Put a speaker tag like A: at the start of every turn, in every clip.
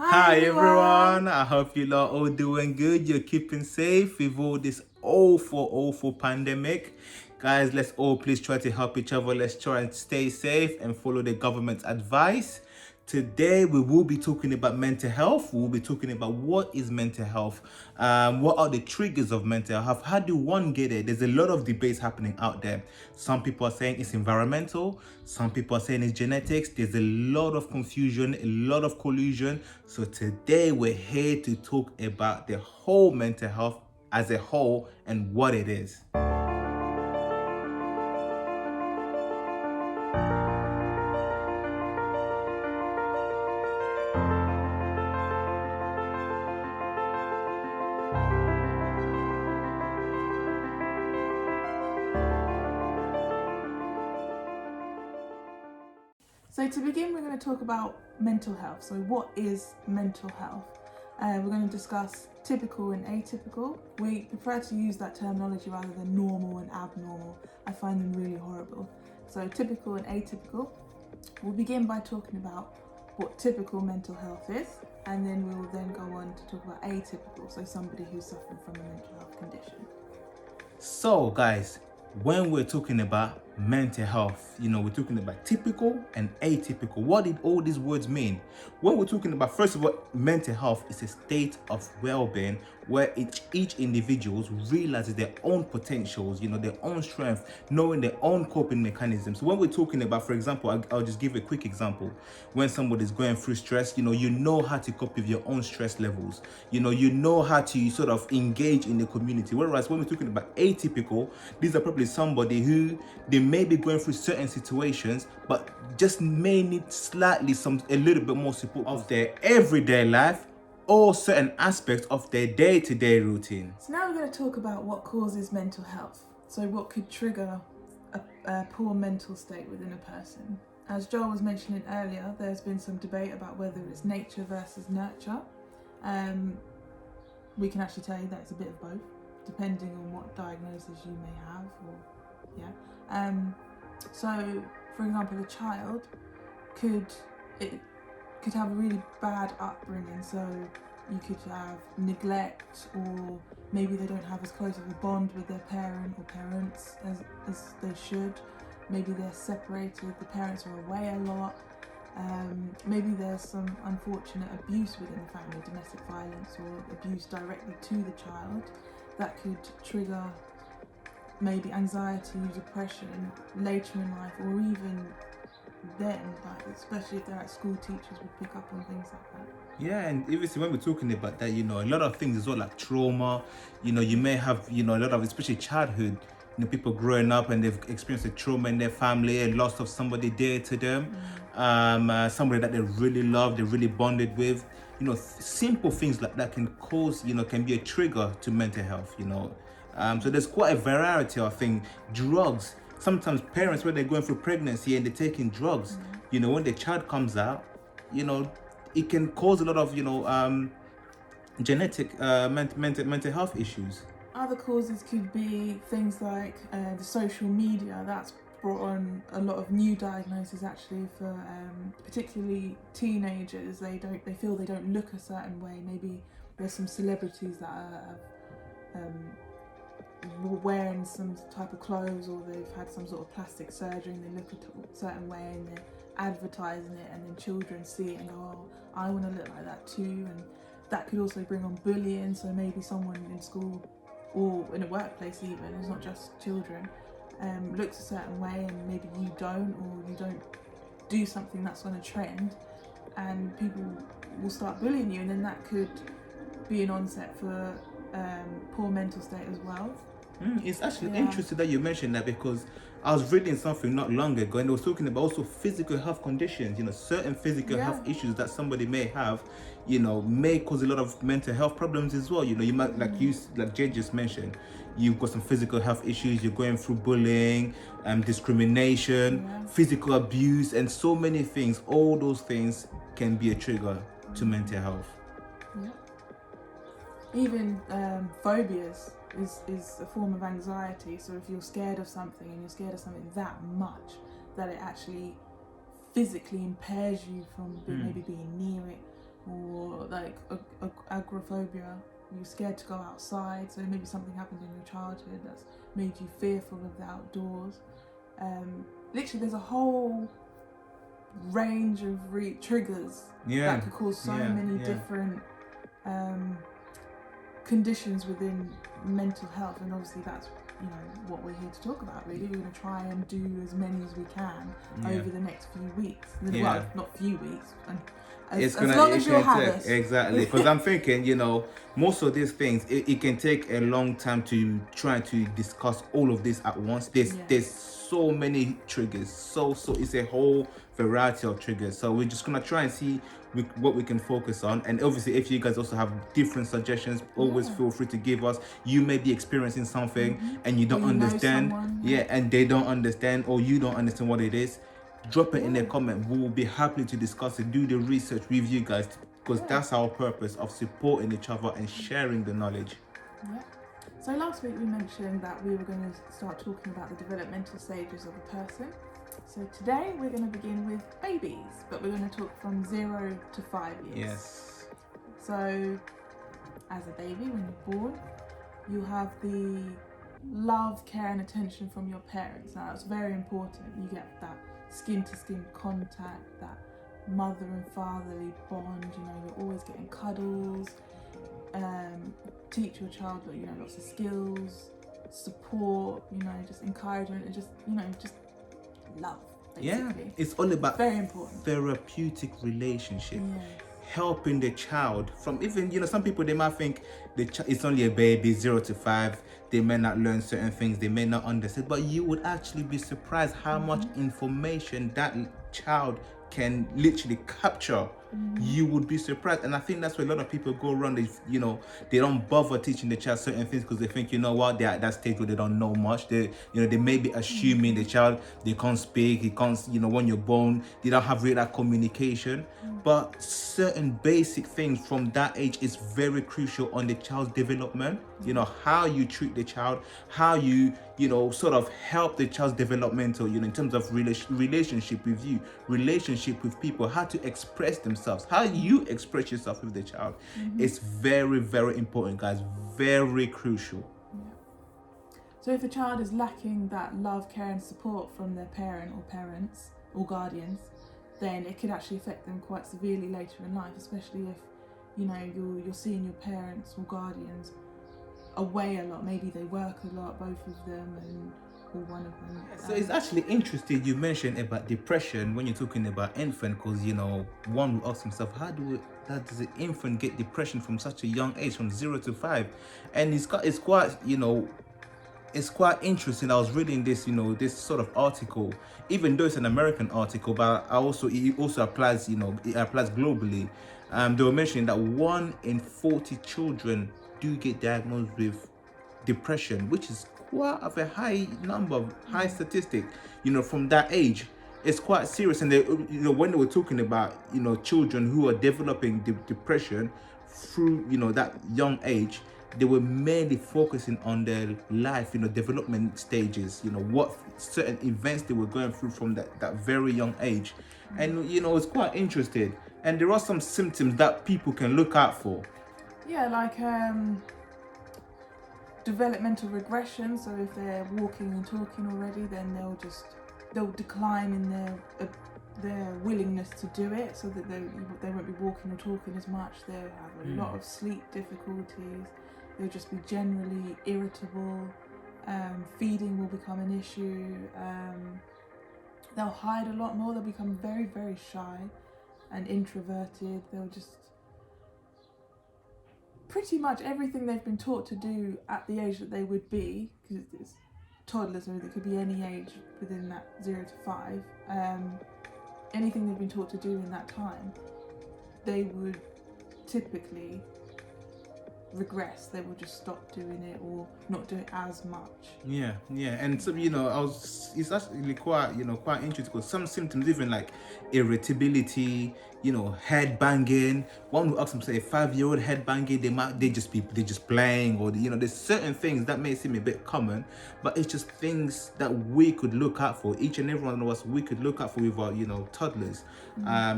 A: Hi everyone, I hope you are all doing good. You're keeping safe with all this awful pandemic. Guys, let's all please try to help each other. Let's try and stay safe and follow the government's advice. Today we will be talking about mental health. We'll be talking about what is mental health, what are the triggers of mental health, how do one get it. There's a lot of debates happening out there. Some people are saying it's environmental, some people are saying it's genetics. There's a lot of confusion, a lot of collusion. So today we're here to talk about the whole mental health as a whole and what it is.
B: So to begin, we're going to talk about mental health. So what is mental health? We're going to discuss typical and atypical. We prefer to use that terminology rather than normal and abnormal. I find them really horrible. So typical and atypical. We'll begin by talking about what typical mental health is, and then we'll then go on to talk about atypical, so somebody who's suffering from a mental health condition.
A: So guys, when we're talking about mental health, we're talking about typical and atypical. What did all these words mean? When we're talking about, first of all, mental health is a state of well-being where each individual realizes their own potentials, their own strength, knowing their own coping mechanisms. So when we're talking about, for example, I'll just give a quick example. When somebody's going through stress, you know how to cope with your own stress levels. You know how to sort of engage in the community. Whereas when we're talking about atypical, these are probably somebody who they may be going through certain situations, but just may need a little bit more support of their everyday life or certain aspects of their day-to-day routine.
B: So now we're going to talk about what causes mental health. So what could trigger a poor mental state within a person. As Joel was mentioning earlier, there's been some debate about whether it's nature versus nurture. We can actually tell you that it's a bit of both, depending on what diagnosis you may have, so for example, a child could have a really bad upbringing. So you could have neglect, or maybe they don't have as close of a bond with their parent or parents as they should. Maybe they're separated, the parents are away a lot. Maybe there's some unfortunate abuse within the family, domestic violence or abuse directly to the child that could trigger maybe anxiety, depression later in life, or even then, like especially if they're at school, teachers would pick up on things like that.
A: Yeah, and obviously when we're talking about that, a lot of things is all like trauma. You may have, a lot of, especially childhood, people growing up and they've experienced a trauma in their family, a loss of somebody dear to them, somebody that they really love, they really bonded with. Simple things like that can cause, can be a trigger to mental health. So there's quite a variety of things. Drugs. Sometimes parents, when they're going through pregnancy and they're taking drugs, when the child comes out, it can cause a lot of, genetic mental health issues.
B: Other causes could be things like the social media. That's brought on a lot of new diagnoses actually for particularly teenagers. They feel they don't look a certain way. Maybe there's some celebrities that are wearing some type of clothes, or they've had some sort of plastic surgery and they look a certain way and they're advertising it, and then children see it and go, oh, I want to look like that too. And that could also bring on bullying. So maybe someone in school or in a workplace even, it's not just children, looks a certain way and maybe you don't, or you don't do something that's on a trend, and people will start bullying you, and then that could be an onset for poor mental state as well.
A: It's actually interesting that you mentioned that, because I was reading something not long ago and it was talking about also physical health conditions, certain physical health issues that somebody may have, may cause a lot of mental health problems as well. You might, like Jay just mentioned, you've got some physical health issues, you're going through bullying, discrimination, physical abuse, and so many things. All those things can be a trigger to mental health.
B: Even phobias is a form of anxiety. So if you're scared of something, and you're scared of something that much that it actually physically impairs you from maybe being near it, or like agoraphobia, you're scared to go outside, so maybe something happened in your childhood that's made you fearful of the outdoors. Literally, there's a whole range of triggers that could cause so many different conditions within mental health, and obviously that's what we're here to talk about. Really, we're going to try and do as many as we can over the next few weeks. Well, not few weeks, and as long as you'll have us.
A: Exactly, because I'm thinking, most of these things, it can take a long time to try to discuss all of this at once. There's so many triggers, so it's a whole variety of triggers. So we're just gonna try and see what we can focus on. And obviously, if you guys also have different suggestions, always feel free to give us. You may be experiencing something and you don't understand, and they don't understand, or you don't understand what it is. Drop it in the comment. We will be happy to discuss it, do the research with you guys, because that's our purpose of supporting each other and sharing the knowledge.
B: So last week we mentioned that we were going to start talking about the developmental stages of a person. So today we're going to begin with babies, but we're going to talk from 0 to 5 years.
A: Yes.
B: So as a baby, when you're born, you have the love, care and attention from your parents. Now that's very important. You get that skin to skin contact, that mother and fatherly bond. You're always getting cuddles. Teach your child lots of skills, support, just encouragement, and just love, basically.
A: It's all about
B: very important
A: therapeutic relationship. Helping the child from even some people, they might think it's only a baby, 0 to 5, they may not learn certain things, they may not understand, but you would actually be surprised how much information that child can literally capture. You would be surprised. And I think that's where a lot of people go around. They don't bother teaching the child certain things because they think, they're at that stage where they don't know much. They may be assuming the child, they can't speak, he can't, when you're born, they don't have really that communication. But certain basic things from that age is very crucial on the child's development. How you treat the child, how you sort of help the child's developmental, in terms of relationship with you, relationship with people, how to express themselves, how you express yourself with the child. It's very, very important, guys. Very crucial.
B: So if a child is lacking that love, care and support from their parent or parents or guardians, then it could actually affect them quite severely later in life, especially if you're seeing your parents or guardians away a lot. Maybe they work a lot, both of them, or one of them.
A: So it's actually interesting you mentioned about depression when you're talking about infant, because one will ask himself, how does an infant get depression from such a young age, from 0 to 5? And it's quite interesting. I was reading this this sort of article, even though it's an American article, but it also applies it applies globally. They were mentioning that 1 in 40 children do get diagnosed with depression, which is quite of a high number, high statistic, from that age. It's quite serious. And they, when they were talking about, children who are developing depression through, that young age, they were mainly focusing on their life, development stages, what certain events they were going through from that very young age. And, it's quite interesting. And there are some symptoms that people can look out for.
B: Yeah, like developmental regression. So if they're walking and talking already, then they'll decline in their willingness to do it, so that they won't be walking or talking as much. They'll have a lot of sleep difficulties. They'll just be generally irritable. Feeding will become an issue. They'll hide a lot more. They'll become very, very shy and introverted. They'll just pretty much everything they've been taught to do at the age that they would be, because it's toddlers, or it could be any age within that 0 to 5. Anything they've been taught to do in that time, they would typically regress. They will just stop doing it or not do it as much.
A: Yeah. And so it's actually quite interesting, because some symptoms, even like irritability, head banging. One will ask them, say, a 5-year-old head banging, they just playing, or there's certain things that may seem a bit common, but it's just things that we could look out for. Each and every one of us, we could look out for with our toddlers,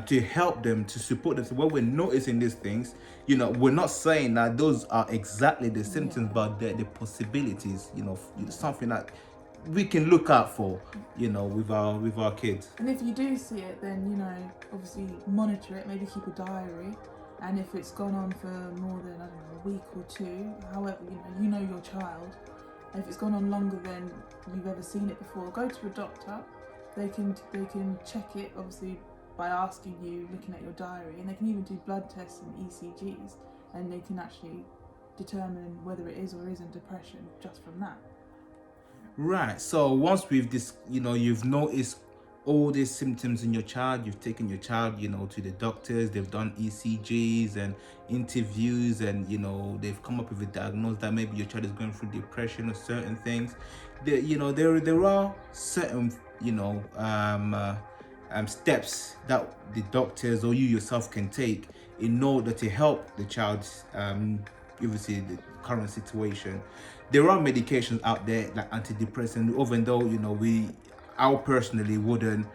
A: to help them, to support them. So when we're noticing these things, we're not saying that those are exactly the symptoms, but the possibilities, something that we can look out for, with our kids.
B: And if you do see it, then obviously monitor it. Maybe keep a diary, and if it's gone on for more than a week or two, however, you know your child. If it's gone on longer than you've ever seen it before, go to a doctor. They can check it, obviously, by asking you, looking at your diary, and they can even do blood tests and ECGs, and they can actually determine whether it is or isn't depression just from that.
A: Right. So once we've you've noticed all these symptoms in your child, you've taken your child, to the doctors, they've done ECGs and interviews, and they've come up with a diagnosis that maybe your child is going through depression or certain things. There are certain steps that the doctors or you yourself can take in order to help the child's obviously the current situation. There are medications out there like antidepressant, even though I personally wouldn't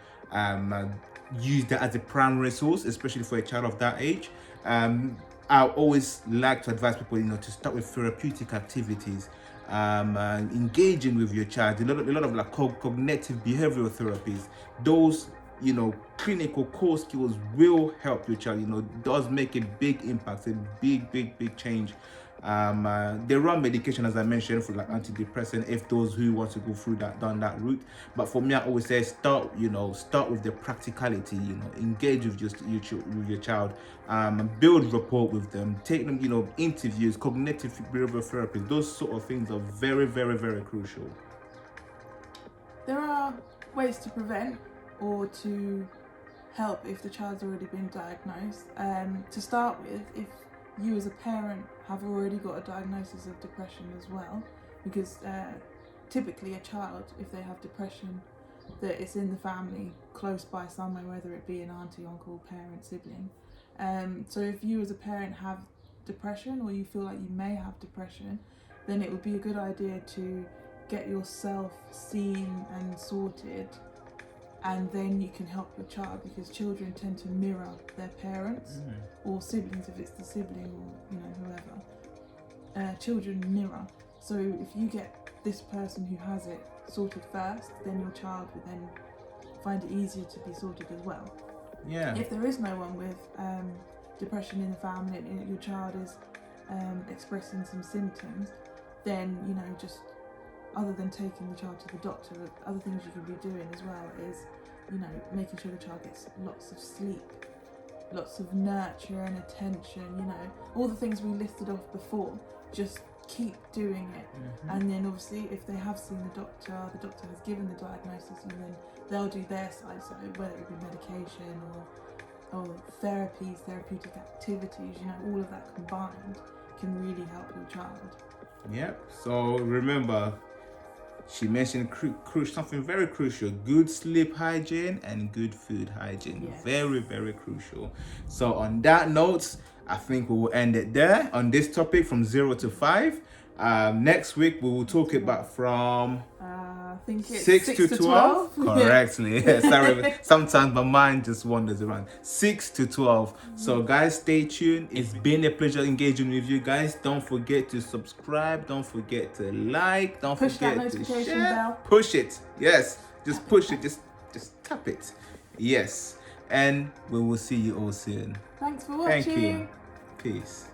A: use that as a primary source, especially for a child of that age. I always like to advise people to start with therapeutic activities, engaging with your child. A lot of like cognitive behavioral therapies. Those clinical core skills will help your child. Does make a big impact, a big change. There are medication, as I mentioned, for like antidepressant, if those who want to go through down that route. But for me, I always say start with the practicality. Engage with your child, build rapport with them, take them interviews, cognitive behavioral therapy. Those sort of things are very crucial.
B: There are ways to prevent or to help if the child's already been diagnosed. To start with, if you as a parent have already got a diagnosis of depression as well, because typically a child, if they have depression, that it's in the family close by somewhere, whether it be an auntie, uncle, parent, sibling. So if you as a parent have depression, or you feel like you may have depression, then it would be a good idea to get yourself seen and sorted, and then you can help your child, because children tend to mirror their parents or siblings, if it's the sibling or whoever. Children mirror. So if you get this person who has it sorted first, then your child will then find it easier to be sorted as well.
A: Yeah.
B: If there is no one with depression in the family and your child is expressing some symptoms, then just other than taking the child to the doctor, other things you can be doing as well is making sure the child gets lots of sleep, lots of nurture and attention, all the things we listed off before. Just keep doing it. And then obviously if they have seen the doctor has given the diagnosis, and then they'll do their side, so whether it be medication or therapies, therapeutic activities, all of that combined can really help your child.
A: Yep. So remember, she mentioned something very crucial: good sleep hygiene and good food hygiene.
B: Yes.
A: Very crucial. So on that note, I think we will end it there on this topic from 0 to 5. Next week we will talk about from
B: I think it's
A: 6 to 12. Correctly. Yeah. Sorry, sometimes my mind just wanders around. 6 to 12. So guys, stay tuned. It's been a pleasure engaging with you guys. Don't forget to subscribe. Don't forget to like. Don't
B: Push
A: forget
B: that notification
A: to share.
B: bell.
A: Push it. Yes. Just push it. Just tap it. Yes. And we will see you all soon.
B: Thanks for watching.
A: Thank you. Peace.